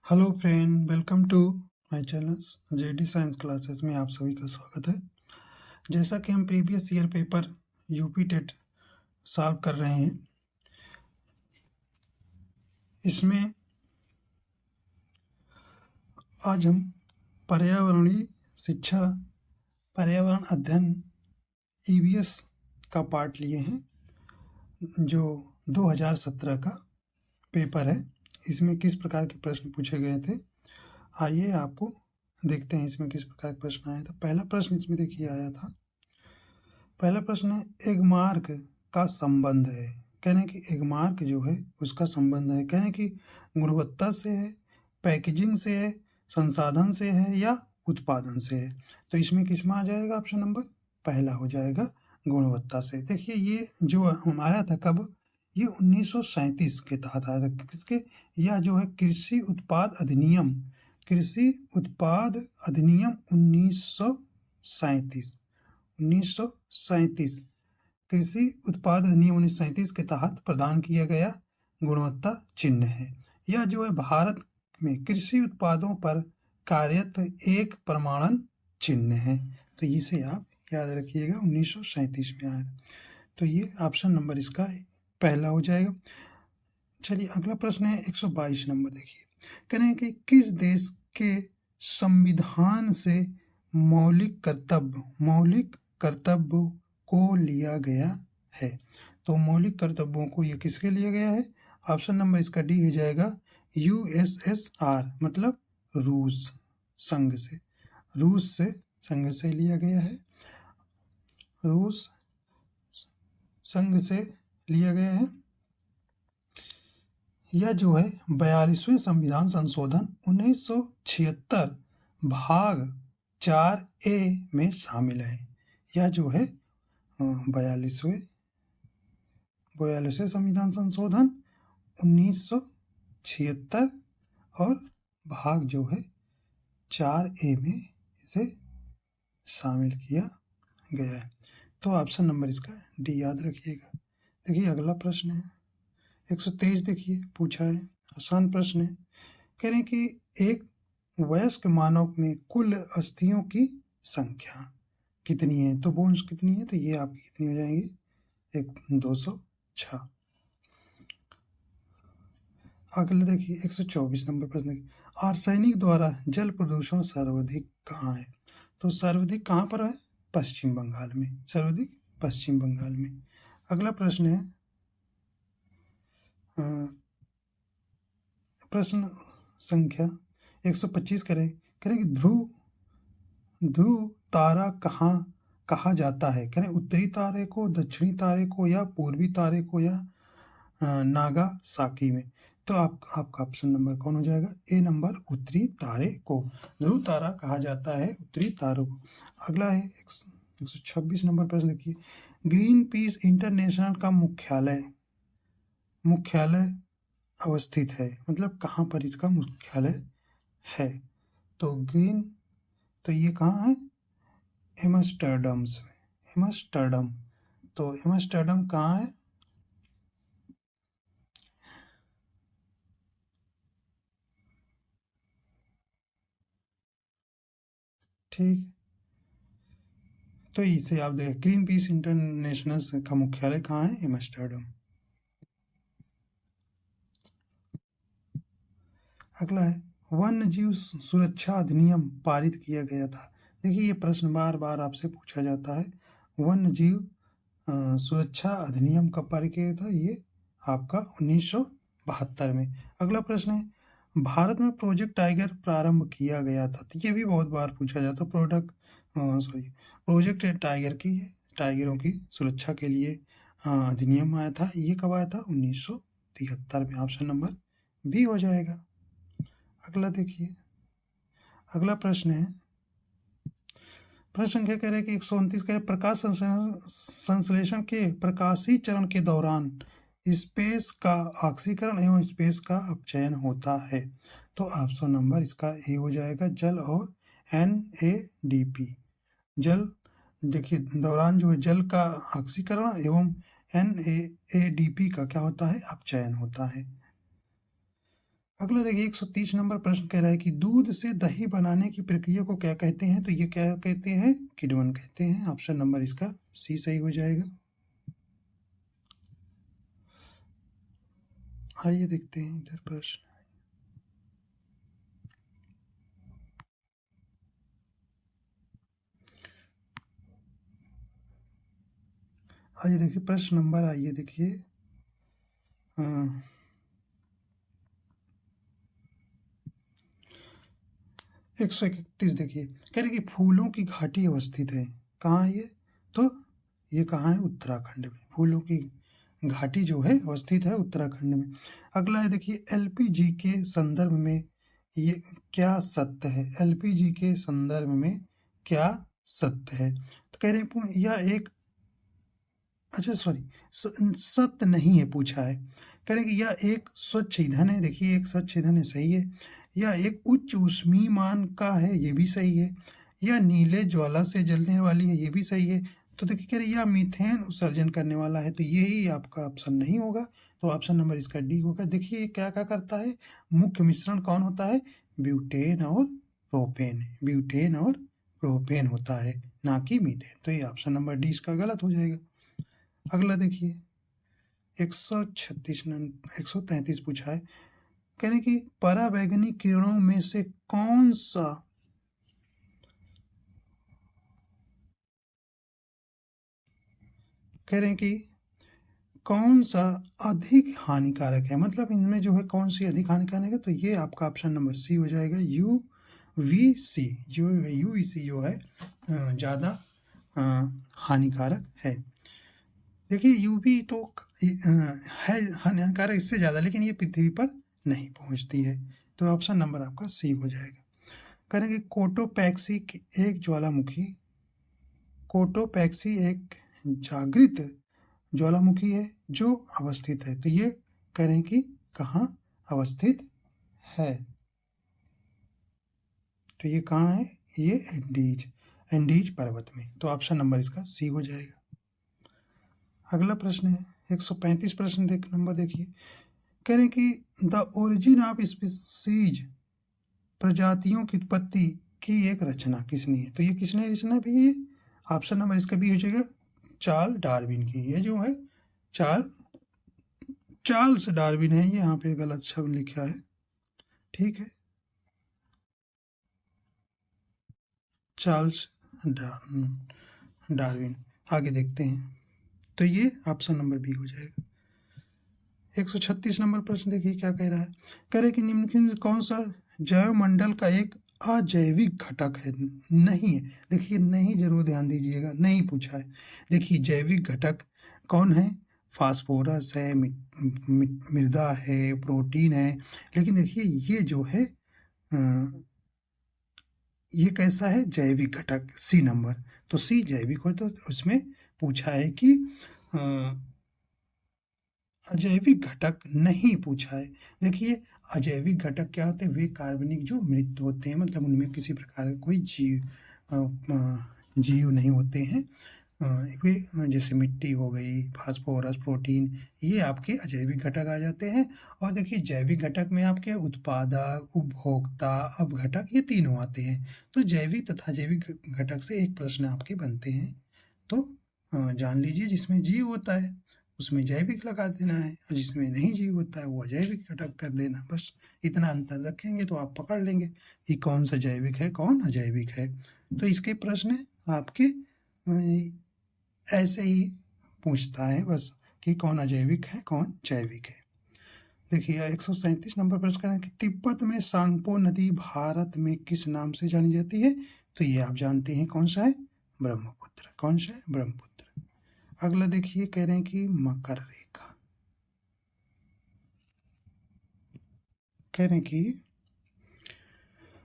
Hello friend, welcome to my channel JD science classes में आप सभी का स्वागत है। जैसा कि हम previous year paper UP TET solve कर रहे हैं, इसमें आज हम पर्यावरणीय शिक्षा पर्यावरण अध्ययन ईवीएस का पार्ट लिए हैं, जो 2017 का पेपर है। इसमें किस प्रकार के प्रश्न पूछे गए थे, आइए आपको देखते हैं इसमें किस प्रकार का प्रश्न आया था। पहला प्रश्न इसमें देखिए आया था। पहला प्रश्न है, एगमार्क का संबंध है। कह रहे हैं कि एगमार्क जो है उसका संबंध है, कह रहे हैं कि गुणवत्ता से है, पैकेजिंग से है, संसाधन से है या उत्पादन से है। तो इसमें किस में आ जाएगा? ऑप्शन नंबर पहला हो जाएगा, गुणवत्ता से। देखिए ये जो हम आया था कब, ये 1937 के तहत आया था। किसके? यह जो है कृषि उत्पाद अधिनियम 1937 कृषि उत्पाद अधिनियम 1937 के तहत प्रदान किया गया गुणवत्ता चिन्ह है। यह जो है भारत में कृषि उत्पादों पर कार्यरत एक प्रमाणन चिन्ह है। तो इसे आप याद रखिएगा, 1937 में आया। तो ये ऑप्शन नंबर इसका पहला हो जाएगा। चलिए अगला प्रश्न है 122 नंबर। देखिए कह रहे हैं कि किस देश के संविधान से मौलिक कर्तव्य को लिया गया है। तो मौलिक कर्तव्यों को ये किसके लिया गया है? ऑप्शन नंबर इसका डी हो जाएगा, यूएसएसआर, मतलब रूस संघ से लिया गया है। रूस संघ से लिया गया है। यह जो है 42वें संविधान संशोधन 1976 भाग 4A में शामिल है। यह जो है 42वें संविधान संशोधन 1976 और भाग जो है 4A में इसे शामिल किया गया है। तो ऑप्शन नंबर इसका डी याद रखिएगा। देखिए अगला प्रश्न है 123। देखिए पूछा है, आसान प्रश्न है। कह रहे हैं कि एक वयस्क मानव में कुल अस्थियों की संख्या कितनी है। तो बोन्स कितनी है? तो ये आपकी कितनी हो जाएंगी? 206। अगला देखिए 124 नंबर प्रश्न देखिए, आर्सेनिक द्वारा जल प्रदूषण सर्वाधिक कहाँ है। तो सर्वाधिक कहाँ पर है? पश्चिम बंगाल में, सर्वाधिक पश्चिम बंगाल में। अगला प्रश्न है प्रश्न संख्या 125 करें कि ध्रुव तारा कहाँ कहा जाता है। करें उत्तरी तारे को, दक्षिणी तारे को या पूर्वी तारे को या नागासाकी में। तो आपका ऑप्शन नंबर कौन हो जाएगा? ए नंबर, उत्तरी तारे को ध्रुव तारा कहा जाता है, उत्तरी तारों को। अगला है 126 नंबर प्रश्न देखिए, ग्रीन पीस इंटरनेशनल का मुख्यालय अवस्थित है, मतलब कहाँ पर इसका मुख्यालय है। तो ये कहाँ है? एम्स्टर्डम में, एम्स्टर्डम। तो एम्स्टर्डम कहाँ है? ठीक, तो इसे आप देखें, ग्रीन पीस इंटरनेशनल का मुख्यालय कहाँ है? एम्स्टर्डम। अगला है, वन्य जीव सुरक्षा अधिनियम पारित किया गया था। देखिए ये प्रश्न बार बार आपसे पूछा जाता है, वन्य जीव सुरक्षा अधिनियम कब पारित किया गया था? ये आपका 1972 में। अगला प्रश्न है, भारत में प्रोजेक्ट टाइगर प्रारंभ किया गया था। तो ये भी बहुत बार पूछा जाता, प्रोजेक्ट टाइगरों की सुरक्षा के लिए अधिनियम आया था। ये कब आया था? 1973 में। ऑप्शन नंबर बी हो जाएगा। अगला देखिए, अगला प्रश्न है, प्रश्न क्या कह रहे हैं कि 129 कह रहे प्रकाश संश्लेषण के प्रकाशीय चरण के दौरान स्पेस का ऑक्सीकरण एवं स्पेस का अपचयन होता है। तो ऑप्शन नंबर इसका ए हो जाएगा, जल और NADP। जल, देखिए दौरान जो है जल का ऑक्सीकरण एवं NADP का क्या होता है? अपचयन होता है। अगला देखिए 130 नंबर प्रश्न कह रहा है कि दूध से दही बनाने की प्रक्रिया को क्या कहते हैं? तो ये क्या कहते हैं? किण्वन कहते हैं। ऑप्शन नंबर इसका सी सही हो जाएगा। आइए देखते हैं इधर प्रश्न। आइए देखिए प्रश्न नंबर, आइए देखिए 131 देखिए, कह रहे कि फूलों की घाटी अवस्थित है। कहाँ है ये? तो ये कहाँ है? उत्तराखंड में। फूलों की घाटी जो है अवस्थित है उत्तराखंड में। अगला है देखिए एलपीजी के संदर्भ में ये क्या सत्य है? एलपीजी के संदर्भ में क्या सत्य है? तो कह रहे हैं यह एक, अच्छा सॉरी, सत्य नहीं है पूछा है। कह रहे हैं कि यह एक स्वच्छ ईंधन है। देखिए एक स्वच्छ ईंधन है, सही है। यह एक उच्च ऊष्मीयमान का है, ये भी सही है। यह नीले ज्वाला से जलने वाली है, ये भी सही है। तो देखिए कह रहे यह मीथेन उत्सर्जन करने वाला है, तो यही आपका ऑप्शन नहीं होगा। तो ऑप्शन नंबर इसका डी होगा। देखिए ये क्या क्या करता है? मुख्य मिश्रण कौन होता है? ब्यूटेन और प्रोपेन। ब्यूटेन और प्रोपेन होता है, ना कि मीथेन। तो ये ऑप्शन नंबर डी इसका गलत हो जाएगा। अगला देखिए 133 पूछा है। कह रहे कि पराबैंगनी किरणों में से कौन सा कह रहे हैं कि कौन सा अधिक हानिकारक है, मतलब इनमें जो है कौन सी अधिक हानिकारक है? तो ये आपका ऑप्शन नंबर सी हो जाएगा, यूवीसी। जो यूवीसी जो है ज़्यादा हानिकारक है। देखिए यूवी तो है हानिकारक इससे ज़्यादा, लेकिन ये पृथ्वी पर नहीं पहुंचती है। तो ऑप्शन नंबर आपका सी हो जाएगा। करेंगे कोटोपैक्सी एक ज्वालामुखी, कोटोपैक्सी एक जागृत ज्वालामुखी है जो अवस्थित है। तो ये करें कि कहाँ अवस्थित है? तो ये कहाँ है? ये एंडीज, एंडीज पर्वत में। तो ऑप्शन नंबर इसका सी हो जाएगा। अगला प्रश्न है 135 प्रश्न नंबर देखिए। कह रहे कि द ओरिजिन ऑफ स्पीसीज, प्रजातियों की उत्पत्ति की एक रचना किसने है? तो ये किसने रचना भी है? ऑप्शन नंबर इसका भी हो जाएगा चार्ल्स डार्विन की। ये जो है चार्ल्स डार्विन है, ये यहाँ पे गलत शब्द लिखा है, ठीक है। Charles Darwin. आगे देखते हैं, तो ये ऑप्शन नंबर बी हो जाएगा। 136 नंबर प्रश्न देखिए क्या कह रहा है। कह रहे कि निम्नलिखित में कौन सा जैव मंडल का एक अजैविक घटक है? नहीं है। देखिए नहीं, जरूर ध्यान दीजिएगा, नहीं पूछा है। देखिए जैविक घटक कौन है? फास्फोरस है, मृदा है, प्रोटीन है। लेकिन देखिए ये जो है ये कैसा है? जैविक घटक, सी नंबर। तो सी जैविक हो, तो उसमें पूछा है कि अजैविक घटक नहीं पूछा है। देखिए अजैविक घटक क्या होते हैं? वे कार्बनिक जो मृत होते हैं, मतलब उनमें किसी प्रकार का कोई जीव नहीं होते हैं। वे जैसे मिट्टी हो गई, फास्फोरस, प्रोटीन, ये आपके अजैविक घटक आ जाते हैं। और देखिए जैविक घटक में आपके उत्पादक, उपभोक्ता, अपघटक, ये तीनों आते हैं। तो जैविक तथा जैविक घटक से एक प्रश्न आपके बनते हैं। तो जान लीजिए जिसमें जीव होता है उसमें जैविक लगा देना है, और जिसमें नहीं जीव होता है वो अजैविक घटक कर देना। बस इतना अंतर रखेंगे तो आप पकड़ लेंगे कि कौन सा जैविक है, कौन अजैविक है। तो इसके प्रश्न आपके ऐसे ही पूछता है बस कि कौन अजैविक है, कौन जैविक है। देखिए 137 नंबर प्रश्न करें कि तिब्बत में सांगपो नदी भारत में किस नाम से जानी जाती है? तो ये आप जानते हैं कौन सा है? ब्रह्मपुत्र। कौन सा है? ब्रह्मपुत्र। अगला देखिए कह रहे हैं कि मकर रेखा, कह रहे हैं कि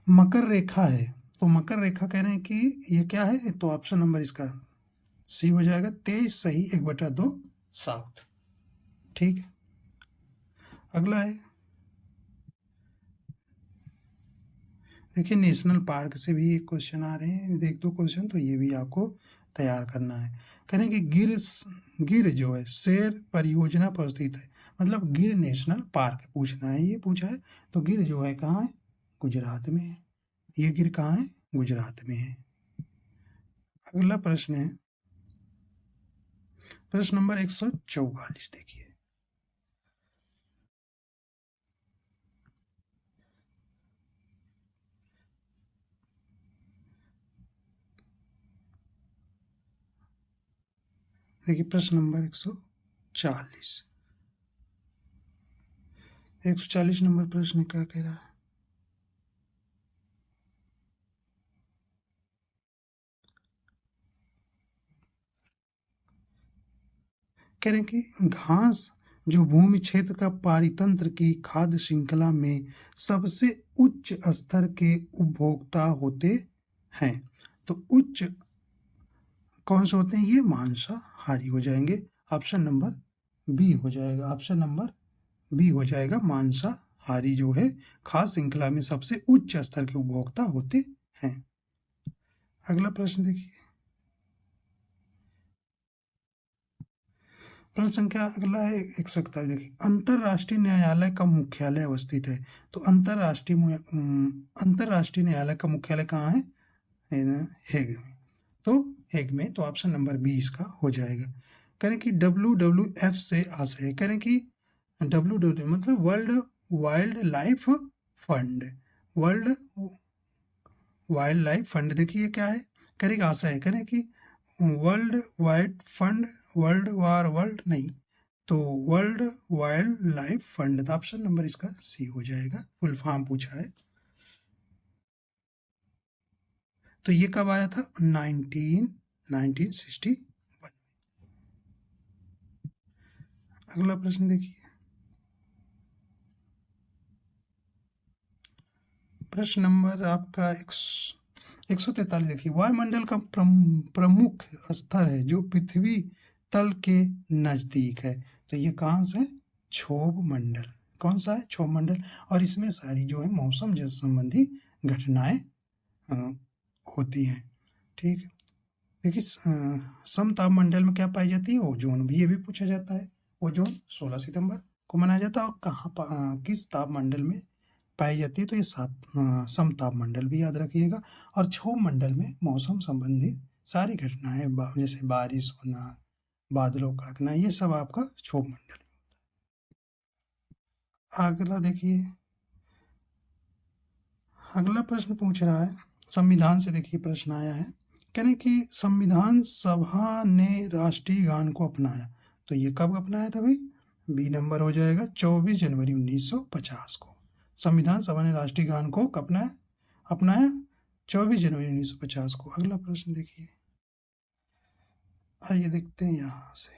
मकर रेखा है। तो मकर रेखा कह रहे हैं कि ये क्या है? तो ऑप्शन नंबर इसका सी हो जाएगा, 23 सही 1/2 साउथ, ठीक है। अगला है देखिए नेशनल पार्क से भी एक क्वेश्चन आ रहे हैं, एक दो क्वेश्चन, तो ये भी आपको तैयार करना है। कह रहे हैं कि गिर जो है शेर परियोजना पर स्थित है, मतलब गिर नेशनल पार्क पूछना है, ये पूछा है। तो गिर जो है कहाँ है? गुजरात में है। ये गिर कहाँ है? गुजरात में है। अगला प्रश्न है प्रश्न नंबर 144। देखिए, प्रश्न नंबर 140। 140 नंबर प्रश्न क्या कह रहा है? कह रहे हैं कि घास जो भूमि क्षेत्र का पारितंत्र की खाद्य श्रृंखला में सबसे उच्च स्तर के उपभोक्ता होते हैं। तो उच्च कौन से होते हैं? ये मांसाहारी हो जाएंगे। ऑप्शन नंबर बी हो जाएगा। ऑप्शन नंबर बी हो जाएगा। मांसाहारी जो है खाद्य श्रृंखला में सबसे उच्च स्तर के उपभोक्ता होते हैं। अगला प्रश्न देखिए, प्रश्न संख्या अगला है 141। देखिए, अंतरराष्ट्रीय न्यायालय का मुख्यालय अवस्थित है। तो अंतरराष्ट्रीय न्यायालय का मुख्यालय कहाँ है? हेग में। तो हेग में। तो ऑप्शन नंबर बी इसका हो जाएगा। करें कि WWF से आशय है। करें कि WWF मतलब world wild life fund. World wild life fund देखिए क्या है? करें आशा है। करें कि वर्ल्ड वाइड फंड, वर्ल्ड नहीं, तो वर्ल्ड वाइल्ड लाइफ फंड। तो ऑप्शन नंबर इसका सी हो जाएगा। फुल फॉर्म पूछा है। तो ये कब आया था? 1961। अगला प्रश्न देखिए, प्रश्न नंबर आपका 143। देखिए, वायुमंडल का प्रमुख स्तर है जो पृथ्वी तल के नजदीक है। तो ये कहाँ से? क्षोभ मंडल। कौन सा है? क्षोभ मंडल। और इसमें सारी जो है मौसम जल संबंधी घटनाएं होती हैं। ठीक है। देखिए, समताप मंडल में क्या पाई जाती है? ओजोन भी। ये भी पूछा जाता है। ओजोन 16 सितंबर को मनाया जाता है। और कहाँ किस ताप मंडल में पाई जाती है? तो ये समताप मंडल भी याद रखिएगा। और क्षोभ मंडल में मौसम संबंधी सारी घटनाएं जैसे बारिश होना, बादलों का कड़कना, ये सब आपका क्षोभ मंडल। अगला देखिए, अगला प्रश्न पूछ रहा है संविधान से। देखिए, प्रश्न आया है। कह रहे कि संविधान सभा ने राष्ट्रीय गान को अपनाया। तो ये कब अपनाया था भाई? बी नंबर हो जाएगा। 24 जनवरी 1950 को संविधान सभा ने राष्ट्रीय गान को अपनाया 24 जनवरी 1950 को। अगला प्रश्न देखिए, आइए देखते हैं यहाँ से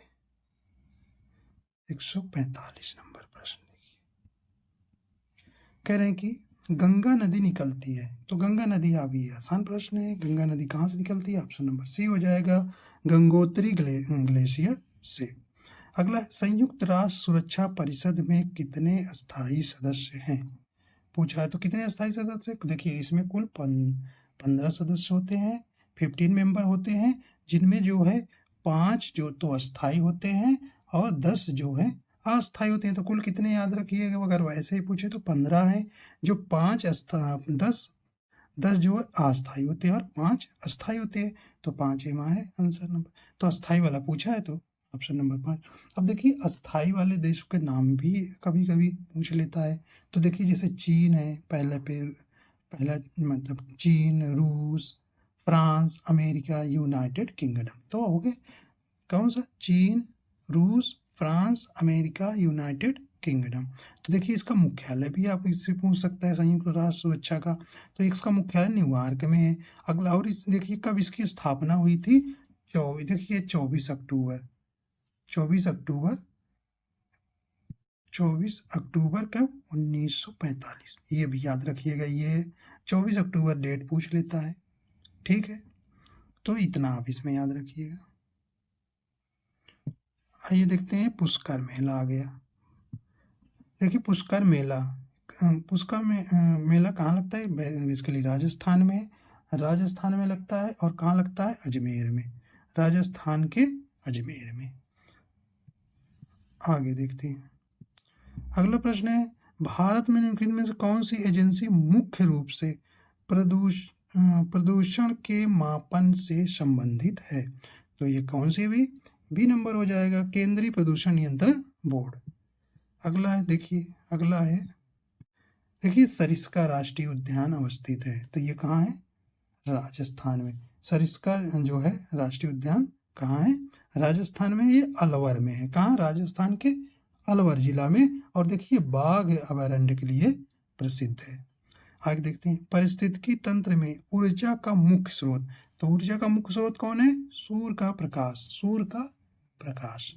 145 नंबर प्रश्न देखिए। कह रहे हैं कि गंगा नदी निकलती है। तो गंगा नदी, आप ये आसान प्रश्न है, गंगा नदी कहाँ से निकलती है? ऑप्शन नंबर सी हो जाएगा। गंगोत्री ग्लेशियर से। अगला, संयुक्त राष्ट्र सुरक्षा परिषद में कितने स्थायी सदस्य हैं? पूछा है। तो कितने स्थायी सदस्य? देखिए, इसमें कुल 15 सदस्य होते हैं। 15 मेंबर होते हैं, जिनमें जो है 5 जो तो अस्थाई होते हैं और 10 जो है अस्थाई होते हैं। तो कुल कितने याद रखिएगा? अगर वैसे ही पूछे तो 15 है, जो 5 10 जो है अस्थाई होते हैं और 5 अस्थाई होते हैं। तो 5 एमा है आंसर नंबर। तो अस्थाई वाला पूछा है, तो ऑप्शन नंबर 5। अब देखिए, अस्थाई वाले देशों के नाम भी कभी कभी पूछ लेता है। तो देखिए, जैसे चीन है पहला मतलब चीन, रूस, फ्रांस, अमेरिका, यूनाइटेड किंगडम। तो हो गए कौन सा? चीन, रूस, फ्रांस, अमेरिका, यूनाइटेड किंगडम। तो देखिए, इसका मुख्यालय भी आप इससे पूछ सकता है, संयुक्त राष्ट्र सुरक्षा का। तो इसका मुख्यालय न्यूयॉर्क में है। अगला, और इस देखिए कब इसकी स्थापना हुई थी? 24 अक्टूबर 24 अक्टूबर 24 अक्टूबर कब? 1945। ये भी याद रखिएगा, ये 24 अक्टूबर डेट पूछ लेता है। ठीक है, तो इतना आप इसमें याद रखिएगा। आइए देखते हैं, पुष्कर मेला आ गया। देखिए, पुष्कर मेला मेला कहाँ लगता है? बेसिकली राजस्थान में। राजस्थान में लगता है। और कहाँ लगता है? अजमेर में। राजस्थान के अजमेर में। आगे देखते हैं, अगला प्रश्न है, भारत में निम्नलिखित में से कौन सी एजेंसी मुख्य रूप से प्रदूषण के मापन से संबंधित है? तो ये कौन सी भी? बी नंबर हो जाएगा, केंद्रीय प्रदूषण नियंत्रण बोर्ड। अगला है, देखिए अगला है, देखिए सरिस्का राष्ट्रीय उद्यान अवस्थित है, तो ये कहाँ है? राजस्थान में। सरिस्का जो है राष्ट्रीय उद्यान कहाँ है? राजस्थान में। ये अलवर में है। कहाँ? राजस्थान के अलवर जिला में। और देखिए बाघ अभयारण्य के लिए प्रसिद्ध है। आगे देखते हैं, पारिस्थितिकी तंत्र में ऊर्जा का मुख्य स्रोत। तो ऊर्जा का मुख्य स्रोत कौन है? सूर्य का प्रकाश। सूर्य का प्रकाश।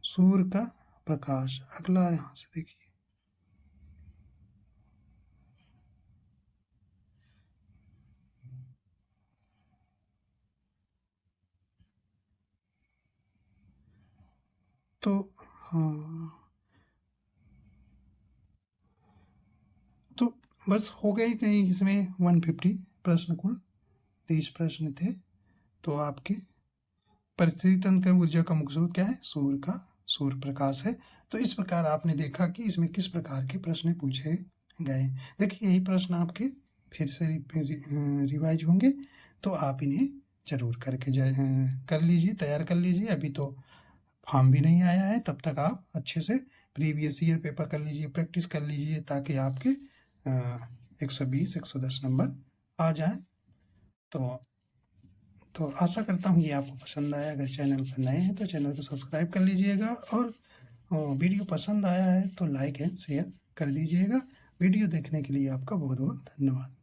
सूर्य का प्रकाश। अगला यहां से देखिए, तो हाँ, तो बस हो गए कहीं इसमें 150 प्रश्न, कुल 30 प्रश्न थे। तो आपके परिस्थिति तंत्र में ऊर्जा का मुख्य स्रोत क्या है? सूर्य का, सूर्य प्रकाश है। तो इस प्रकार आपने देखा कि इसमें किस प्रकार के प्रश्न पूछे गए। देखिए यही प्रश्न आपके फिर से रिवाइज होंगे, तो आप इन्हें जरूर करके कर लीजिए, तैयार कर लीजिए। अभी तो फॉर्म भी नहीं आया है, तब तक आप अच्छे से प्रीवियस ईयर पेपर कर लीजिए, प्रैक्टिस कर लीजिए, ताकि आपके 120 110 नंबर आ जाए। तो आशा करता हूँ ये आपको पसंद आया। अगर चैनल पर नए हैं तो चैनल को सब्सक्राइब कर लीजिएगा, और वीडियो पसंद आया है तो लाइक एंड शेयर कर दीजिएगा। वीडियो देखने के लिए आपका बहुत बहुत धन्यवाद।